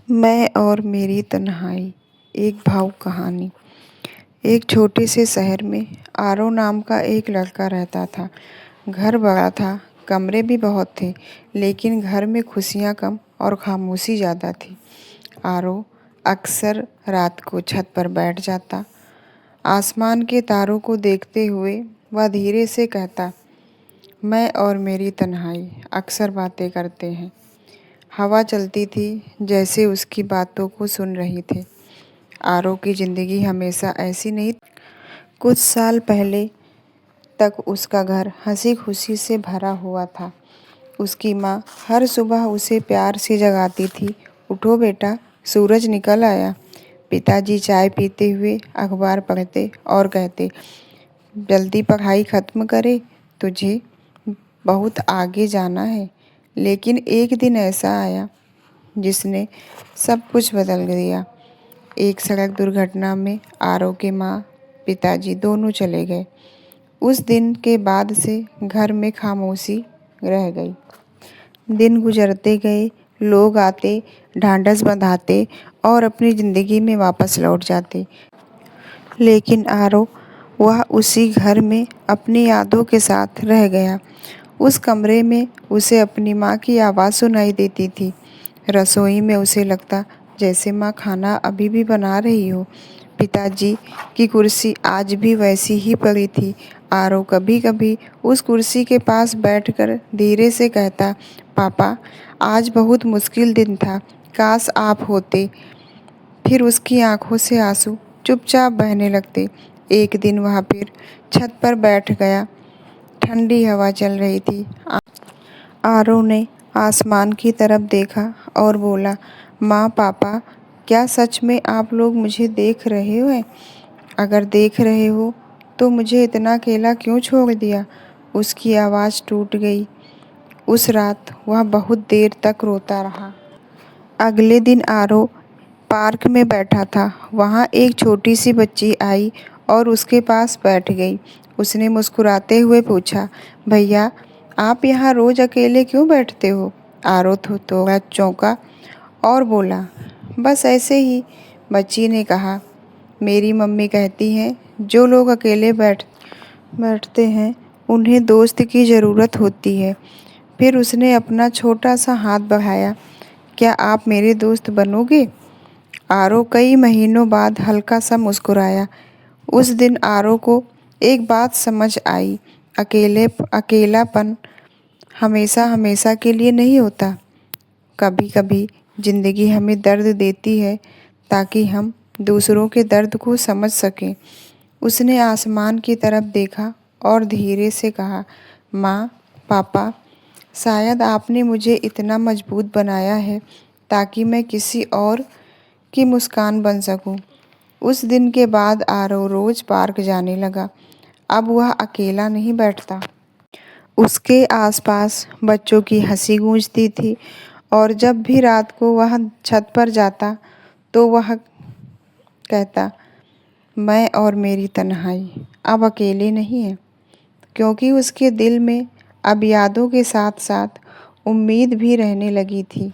मैं और मेरी तन्हाई। एक भावुक कहानी। एक छोटे से शहर में आरव नाम का एक लड़का रहता था। घर बड़ा था, कमरे भी बहुत थे, लेकिन घर में खुशियाँ कम और खामोशी ज़्यादा थी। आरव अक्सर रात को छत पर बैठ जाता। आसमान के तारों को देखते हुए वह धीरे से कहता, मैं और मेरी तन्हाई अक्सर बातें करते हैं। हवा चलती थी, जैसे उसकी बातों को सुन रही थी। आरव की ज़िंदगी हमेशा ऐसी नहीं। कुछ साल पहले तक उसका घर हंसी खुशी से भरा हुआ था। उसकी माँ हर सुबह उसे प्यार से जगाती थी, उठो बेटा, सूरज निकल आया। पिताजी चाय पीते हुए अखबार पढ़ते और कहते, जल्दी पढ़ाई ख़त्म करे, तुझे बहुत आगे जाना है। लेकिन एक दिन ऐसा आया जिसने सब कुछ बदल दिया। एक सड़क दुर्घटना में आरव के माँ पिताजी दोनों चले गए। उस दिन के बाद से घर में खामोशी रह गई। दिन गुजरते गए, लोग आते, ढांढस बंधाते और अपनी ज़िंदगी में वापस लौट जाते। लेकिन आरव वह उसी घर में अपनी यादों के साथ रह गया। उस कमरे में उसे अपनी माँ की आवाज़ सुनाई देती थी। रसोई में उसे लगता जैसे माँ खाना अभी भी बना रही हो। पिताजी की कुर्सी आज भी वैसी ही पड़ी थी। आरव कभी कभी उस कुर्सी के पास बैठकर धीरे से कहता, पापा, आज बहुत मुश्किल दिन था, काश आप होते। फिर उसकी आंखों से आंसू चुपचाप बहने लगते। एक दिन वह फिर छत पर बैठ गया। ठंडी हवा चल रही थी। आरव ने आसमान की तरफ देखा और बोला, माँ, पापा, क्या सच में आप लोग मुझे देख रहे हो? अगर देख रहे हो तो मुझे इतना अकेला क्यों छोड़ दिया? उसकी आवाज़ टूट गई। उस रात वह बहुत देर तक रोता रहा। अगले दिन आरव पार्क में बैठा था। वहाँ एक छोटी सी बच्ची आई और उसके पास बैठ गई। उसने मुस्कुराते हुए पूछा, भैया, आप यहाँ रोज़ अकेले क्यों बैठते हो? आरव थोड़ा चौंका और बोला, बस ऐसे ही। बच्ची ने कहा, मेरी मम्मी कहती हैं जो लोग अकेले बैठते हैं उन्हें दोस्त की ज़रूरत होती है। फिर उसने अपना छोटा सा हाथ बढ़ाया, क्या आप मेरे दोस्त बनोगे? आरव कई महीनों बाद हल्का सा मुस्कुराया। उस दिन आरव को एक बात समझ आई, अकेलापन हमेशा हमेशा के लिए नहीं होता। कभी कभी ज़िंदगी हमें दर्द देती है ताकि हम दूसरों के दर्द को समझ सकें। उसने आसमान की तरफ देखा और धीरे से कहा, माँ, पापा, शायद आपने मुझे इतना मजबूत बनाया है ताकि मैं किसी और की मुस्कान बन सकूं। उस दिन के बाद आरव रोज़ पार्क जाने लगा। अब वह अकेला नहीं बैठता। उसके आसपास बच्चों की हंसी गूंजती थी और जब भी रात को वह छत पर जाता तो वह कहता, मैं और मेरी तन्हाई अब अकेले नहीं है, क्योंकि उसके दिल में अब यादों के साथ साथ उम्मीद भी रहने लगी थी।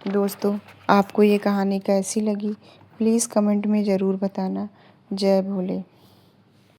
दोस्तों, आपको ये कहानी कैसी लगी? प्लीज़ कमेंट में ज़रूर बताना। जय भोले।